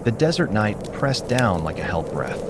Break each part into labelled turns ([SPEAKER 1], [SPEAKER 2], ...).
[SPEAKER 1] The desert night pressed down like a hell breath.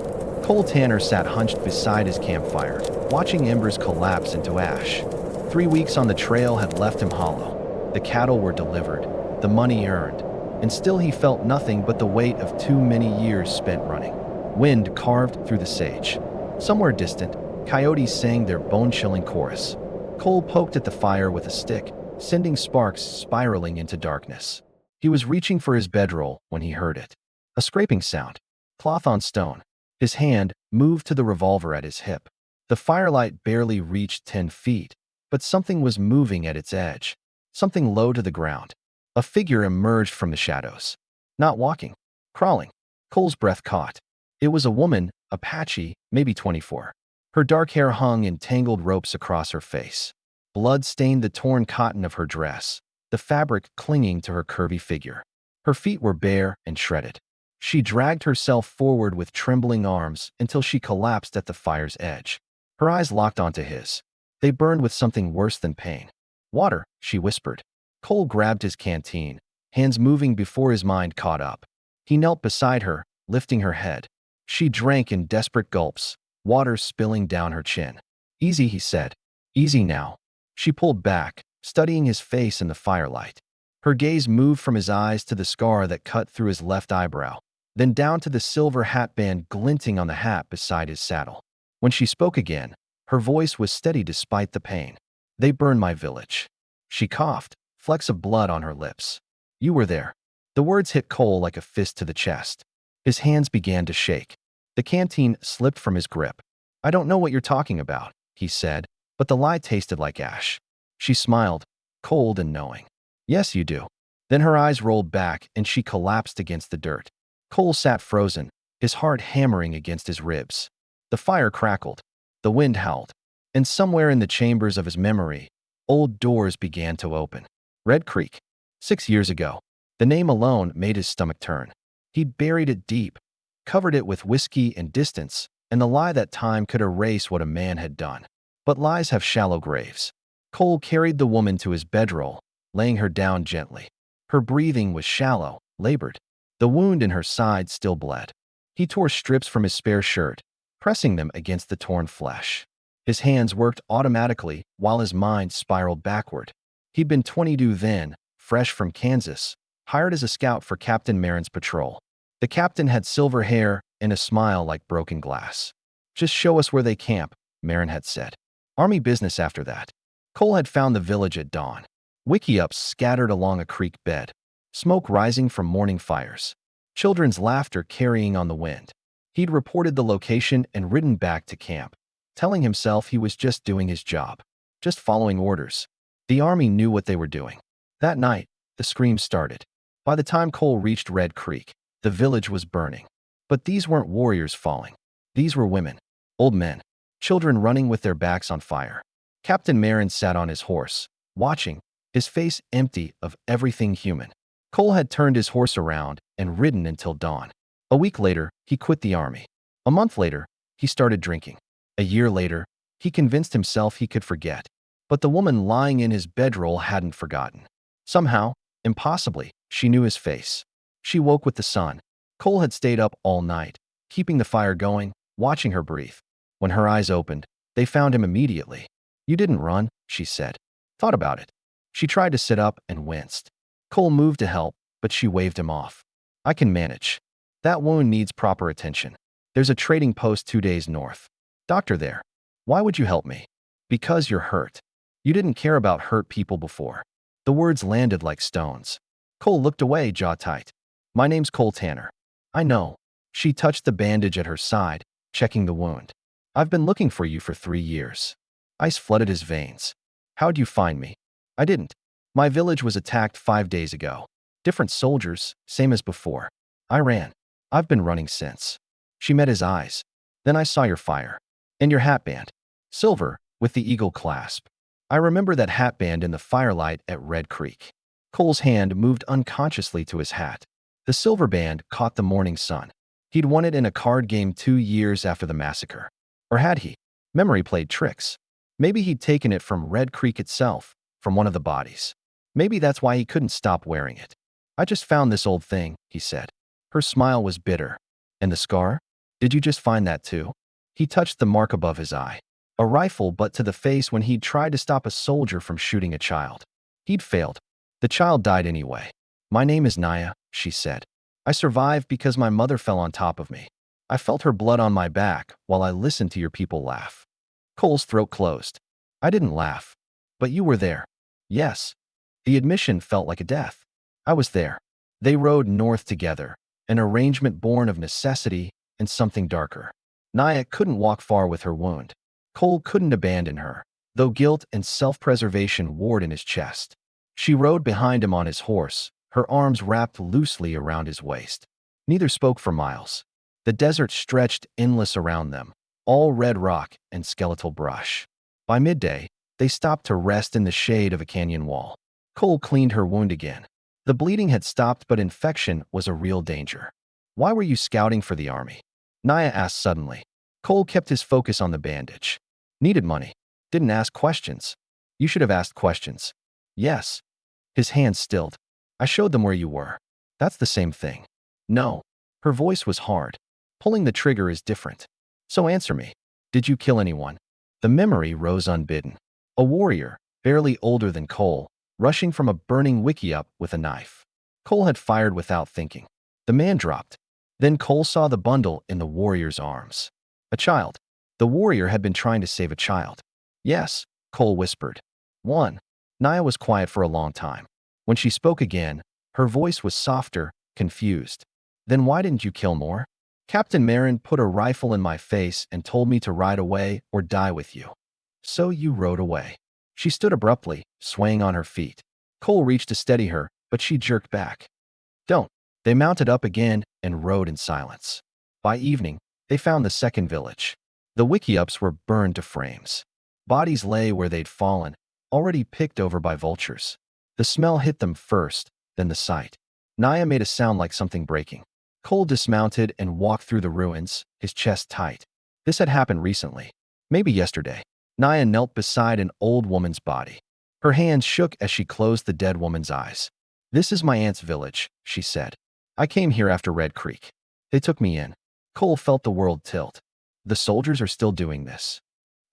[SPEAKER 1] Cole Tanner sat hunched beside his campfire, watching embers collapse into ash. 3 weeks on the trail had left him hollow. The cattle were delivered, the money earned, and still he felt nothing but the weight of too many years spent running. Wind carved through the sage. Somewhere distant, coyotes sang their bone-chilling chorus. Cole poked at the fire with a stick, sending sparks spiraling into darkness. He was reaching for his bedroll when he heard it. A scraping sound. Cloth on stone. His hand moved to the revolver at his hip. The firelight barely reached 10 feet, but something was moving at its edge. Something low to the ground. A figure emerged from the shadows. Not walking. Crawling. Cole's breath caught. It was a woman, Apache, maybe 24. Her dark hair hung in tangled ropes across her face. Blood stained the torn cotton of her dress, the fabric clinging to her curvy figure. Her feet were bare and shredded. She dragged herself forward with trembling arms until she collapsed at the fire's edge. Her eyes locked onto his. They burned with something worse than pain. "Water," she whispered. Cole grabbed his canteen, hands moving before his mind caught up. He knelt beside her, lifting her head. She drank in desperate gulps, water spilling down her chin. "Easy," he said. "Easy now." She pulled back, studying his face in the firelight. Her gaze moved from his eyes to the scar that cut through his left eyebrow, then down to the silver hatband glinting on the hat beside his saddle. When she spoke again, her voice was steady despite the pain. "They burned my village." She coughed, flecks of blood on her lips. "You were there." The words hit Cole like a fist to the chest. His hands began to shake. The canteen slipped from his grip. "I don't know what you're talking about," he said, but the lie tasted like ash. She smiled, cold and knowing. "Yes, you do." Then her eyes rolled back and she collapsed against the dirt. Cole sat frozen, his heart hammering against his ribs. The fire crackled. The wind howled. And somewhere in the chambers of his memory, old doors began to open. Red Creek. 6 years ago. The name alone made his stomach turn. He'd buried it deep, covered it with whiskey and distance, and the lie that time could erase what a man had done. But lies have shallow graves. Cole carried the woman to his bedroll, laying her down gently. Her breathing was shallow, labored. The wound in her side still bled. He tore strips from his spare shirt, pressing them against the torn flesh. His hands worked automatically while his mind spiraled backward. He'd been 22 then, fresh from Kansas, hired as a scout for Captain Marin's patrol. The captain had silver hair and a smile like broken glass. "Just show us where they camp," Marin had said. Army business after that. Cole had found the village at dawn. Wickiups scattered along a creek bed, smoke rising from morning fires, children's laughter carrying on the wind. He'd reported the location and ridden back to camp, telling himself he was just doing his job, just following orders. The army knew what they were doing. That night, the screams started. By the time Cole reached Red Creek, the village was burning. But these weren't warriors falling. These were women, old men, children running with their backs on fire. Captain Marin sat on his horse, watching, his face empty of everything human. Cole had turned his horse around and ridden until dawn. A week later, he quit the army. A month later, he started drinking. A year later, he convinced himself he could forget. But the woman lying in his bedroll hadn't forgotten. Somehow, impossibly, she knew his face. She woke with the sun. Cole had stayed up all night, keeping the fire going, watching her breathe. When her eyes opened, they found him immediately. "You didn't run," she said. "Thought about it." She tried to sit up and winced. Cole moved to help, but she waved him off. "I can manage. That wound needs proper attention. There's a trading post 2 days north. Doctor there." "Why would you help me?" "Because you're hurt. You didn't care about hurt people before." The words landed like stones. Cole looked away, jaw tight. "My name's Cole Tanner." "I know." She touched the bandage at her side, checking the wound. "I've been looking for you for 3 years." Ice flooded his veins. "How'd you find me?" "I didn't. My village was attacked 5 days ago. Different soldiers, same as before. I ran. I've been running since." She met his eyes. "Then I saw your fire. And your hatband. Silver, with the eagle clasp. I remember that hatband in the firelight at Red Creek." Cole's hand moved unconsciously to his hat. The silver band caught the morning sun. He'd won it in a card game 2 years after the massacre. Or had he? Memory played tricks. Maybe he'd taken it from Red Creek itself, from one of the bodies. Maybe that's why he couldn't stop wearing it. "I just found this old thing," he said. Her smile was bitter. And the scar? Did you just find that too? He touched the mark above his eye. A rifle butt to the face when he'd tried to stop a soldier from shooting a child. He'd failed. The child died anyway. My name is Naya, she said. I survived because my mother fell on top of me. I felt her blood on my back while I listened to your people laugh. Cole's throat closed. I didn't laugh. But you were there. Yes. The admission felt like a death. I was there. They rode north together, an arrangement born of necessity and something darker. Naya couldn't walk far with her wound. Cole couldn't abandon her, though guilt and self-preservation warred in his chest. She rode behind him on his horse, her arms wrapped loosely around his waist. Neither spoke for miles. The desert stretched endless around them, all red rock and skeletal brush. By midday, they stopped to rest in the shade of a canyon wall. Cole cleaned her wound again. The bleeding had stopped, but infection was a real danger. Why were you scouting for the army? Naya asked suddenly. Cole kept his focus on the bandage. Needed money. Didn't ask questions. You should have asked questions. Yes. His hands stilled. I showed them where you were. That's the same thing. No. Her voice was hard. Pulling the trigger is different. So answer me. Did you kill anyone? The memory rose unbidden. A warrior, barely older than Cole, rushing from a burning wickiup with a knife. Cole had fired without thinking. The man dropped. Then Cole saw the bundle in the warrior's arms. A child. The warrior had been trying to save a child. Yes, Cole whispered. One. Naya was quiet for a long time. When she spoke again, her voice was softer, confused. Then why didn't you kill more? Captain Marin put a rifle in my face and told me to ride away or die with you. So you rode away. She stood abruptly, swaying on her feet. Cole reached to steady her, but she jerked back. Don't. They mounted up again and rode in silence. By evening, they found the second village. The wickiups were burned to frames. Bodies lay where they'd fallen, already picked over by vultures. The smell hit them first, then the sight. Naya made a sound like something breaking. Cole dismounted and walked through the ruins, his chest tight. This had happened recently. Maybe yesterday. Naya knelt beside an old woman's body. Her hands shook as she closed the dead woman's eyes. This is my aunt's village, she said. I came here after Red Creek. They took me in. Cole felt the world tilt. The soldiers are still doing this.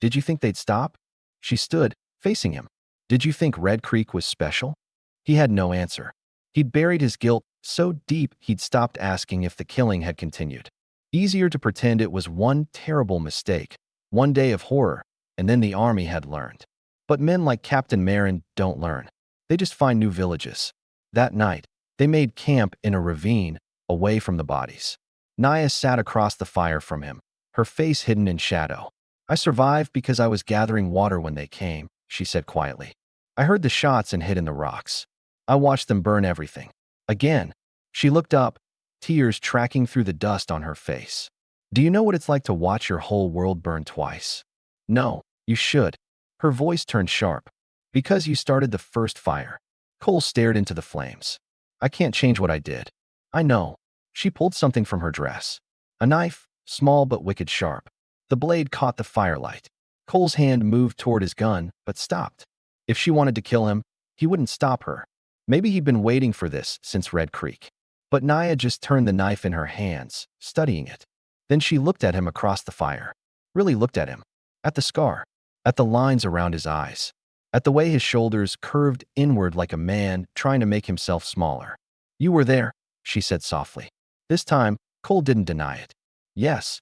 [SPEAKER 1] Did you think they'd stop? She stood, facing him. Did you think Red Creek was special? He had no answer. He'd buried his guilt so deep he'd stopped asking if the killing had continued. Easier to pretend it was one terrible mistake, one day of horror, and then the army had learned. But men like Captain Marin don't learn. They just find new villages. That night, they made camp in a ravine, away from the bodies. Naya sat across the fire from him, her face hidden in shadow. I survived because I was gathering water when they came, she said quietly. I heard the shots and hid in the rocks. I watched them burn everything. Again, she looked up, tears tracking through the dust on her face. Do you know what it's like to watch your whole world burn twice? No, you should. Her voice turned sharp. Because you started the first fire. Cole stared into the flames. I can't change what I did. I know. She pulled something from her dress. A knife, small but wicked sharp. The blade caught the firelight. Cole's hand moved toward his gun, but stopped. If she wanted to kill him, he wouldn't stop her. Maybe he'd been waiting for this since Red Creek. But Naya just turned the knife in her hands, studying it. Then she looked at him across the fire. Really looked at him. At the scar. At the lines around his eyes. At the way his shoulders curved inward like a man trying to make himself smaller. You were there, she said softly. This time, Cole didn't deny it. Yes.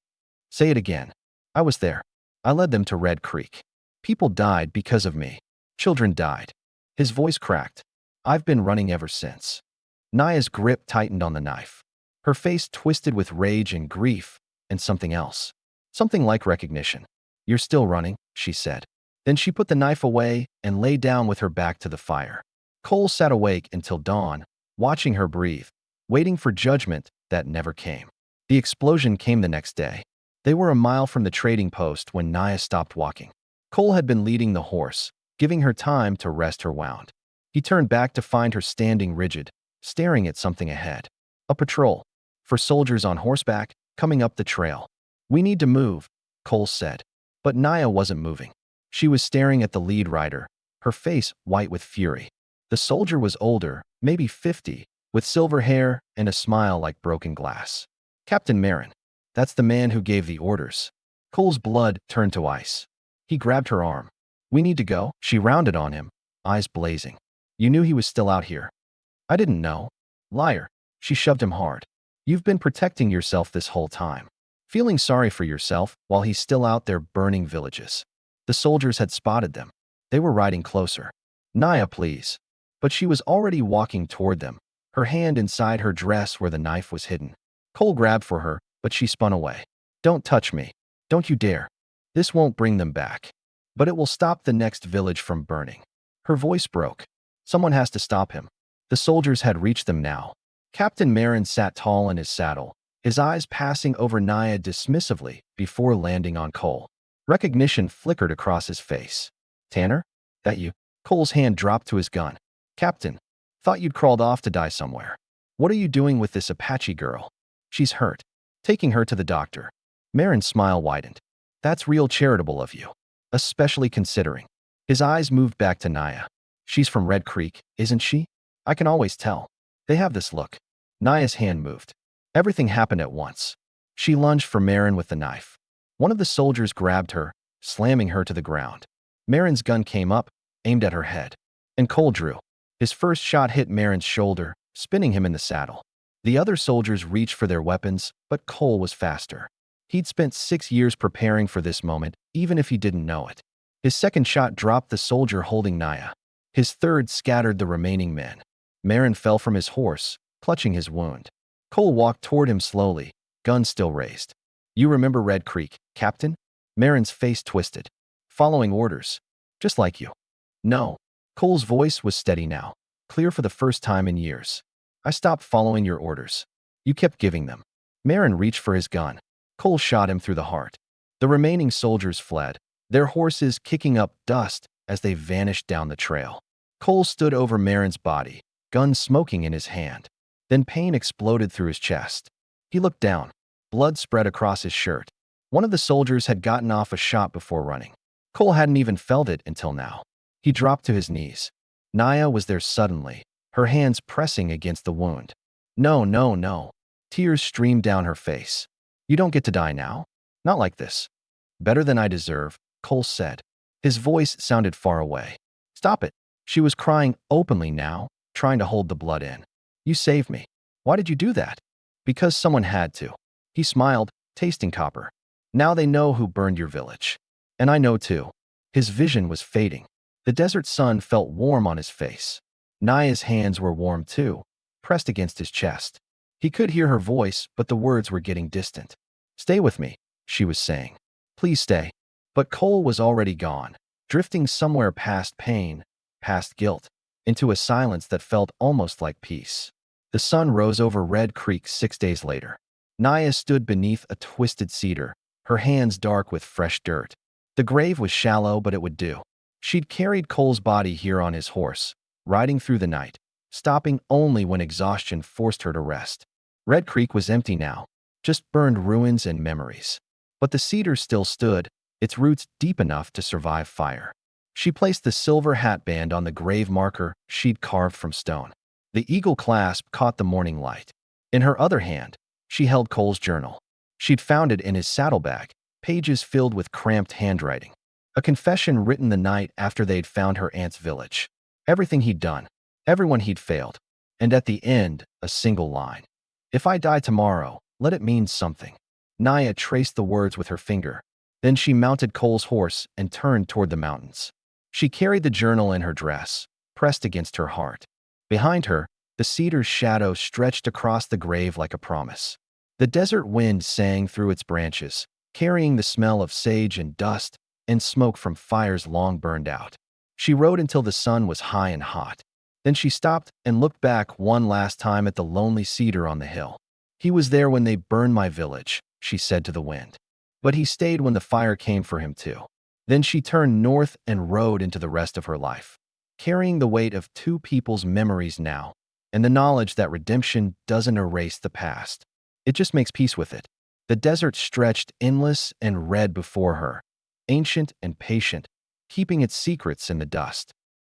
[SPEAKER 1] Say it again. I was there. I led them to Red Creek. People died because of me. Children died. His voice cracked. I've been running ever since. Naya's grip tightened on the knife. Her face twisted with rage and grief, and something else. Something like recognition. You're still running, she said. Then she put the knife away and lay down with her back to the fire. Cole sat awake until dawn, watching her breathe, waiting for judgment that never came. The explosion came the next day. They were a mile from the trading post when Naya stopped walking. Cole had been leading the horse, giving her time to rest her wound. He turned back to find her standing rigid, staring at something ahead. A patrol. For soldiers on horseback, coming up the trail. We need to move, Cole said. But Naya wasn't moving. She was staring at the lead rider, her face white with fury. The soldier was older, maybe 50, with silver hair and a smile like broken glass. Captain Marin. That's the man who gave the orders. Cole's blood turned to ice. He grabbed her arm. We need to go. She rounded on him, eyes blazing. You knew he was still out here. I didn't know. Liar. She shoved him hard. You've been protecting yourself this whole time. Feeling sorry for yourself while he's still out there burning villages. The soldiers had spotted them. They were riding closer. Naya, please. But she was already walking toward them, her hand inside her dress where the knife was hidden. Cole grabbed for her, but she spun away. Don't touch me. Don't you dare. This won't bring them back. But it will stop the next village from burning. Her voice broke. Someone has to stop him. The soldiers had reached them now. Captain Marin sat tall in his saddle, his eyes passing over Naya dismissively before landing on Cole. Recognition flickered across his face. Tanner? That you? Cole's hand dropped to his gun. Captain, thought you'd crawled off to die somewhere. What are you doing with this Apache girl? She's hurt. Taking her to the doctor. Marin's smile widened. That's real charitable of you. Especially considering. His eyes moved back to Naya. She's from Red Creek, isn't she? I can always tell. They have this look. Naya's hand moved. Everything happened at once. She lunged for Marin with the knife. One of the soldiers grabbed her, slamming her to the ground. Marin's gun came up, aimed at her head. And Cole drew. His first shot hit Marin's shoulder, spinning him in the saddle. The other soldiers reached for their weapons, but Cole was faster. He'd spent 6 years preparing for this moment, even if he didn't know it. His second shot dropped the soldier holding Naya. His third scattered the remaining men. Marin fell from his horse, clutching his wound. Cole walked toward him slowly, gun still raised. You remember Red Creek, Captain? Marin's face twisted. Following orders. Just like you. No. Cole's voice was steady now, clear for the first time in years. I stopped following your orders. You kept giving them. Marin reached for his gun. Cole shot him through the heart. The remaining soldiers fled, their horses kicking up dust as they vanished down the trail. Cole stood over Marin's body, gun smoking in his hand. Then pain exploded through his chest. He looked down. Blood spread across his shirt. One of the soldiers had gotten off a shot before running. Cole hadn't even felt it until now. He dropped to his knees. Naya was there suddenly, her hands pressing against the wound. No, no, no. Tears streamed down her face. You don't get to die now. Not like this. Better than I deserve, Cole said. His voice sounded far away. Stop it. She was crying openly now, trying to hold the blood in. You saved me. Why did you do that? Because someone had to. He smiled, tasting copper. Now they know who burned your village. And I know too. His vision was fading. The desert sun felt warm on his face. Naya's hands were warm too, pressed against his chest. He could hear her voice, but the words were getting distant. Stay with me, she was saying. Please stay. But Cole was already gone, drifting somewhere past pain, past guilt, into a silence that felt almost like peace. The sun rose over Red Creek 6 days later. Naya stood beneath a twisted cedar, her hands dark with fresh dirt. The grave was shallow, but it would do. She'd carried Cole's body here on his horse, riding through the night, stopping only when exhaustion forced her to rest. Red Creek was empty now, just burned ruins and memories. But the cedar still stood, its roots deep enough to survive fire. She placed the silver hat band on the grave marker she'd carved from stone. The eagle clasp caught the morning light. In her other hand, she held Cole's journal. She'd found it in his saddlebag, pages filled with cramped handwriting. A confession written the night after they'd found her aunt's village. Everything he'd done, everyone he'd failed. And at the end, a single line. If I die tomorrow, let it mean something. Naya traced the words with her finger. Then she mounted Cole's horse and turned toward the mountains. She carried the journal in her dress, pressed against her heart. Behind her, the cedar's shadow stretched across the grave like a promise. The desert wind sang through its branches, carrying the smell of sage and dust and smoke from fires long burned out. She rode until the sun was high and hot. Then she stopped and looked back one last time at the lonely cedar on the hill. He was there when they burned my village, she said to the wind. But he stayed when the fire came for him too. Then she turned north and rode into the rest of her life, carrying the weight of 2 people's memories now, and the knowledge that redemption doesn't erase the past. It just makes peace with it. The desert stretched endless and red before her, ancient and patient, keeping its secrets in the dust.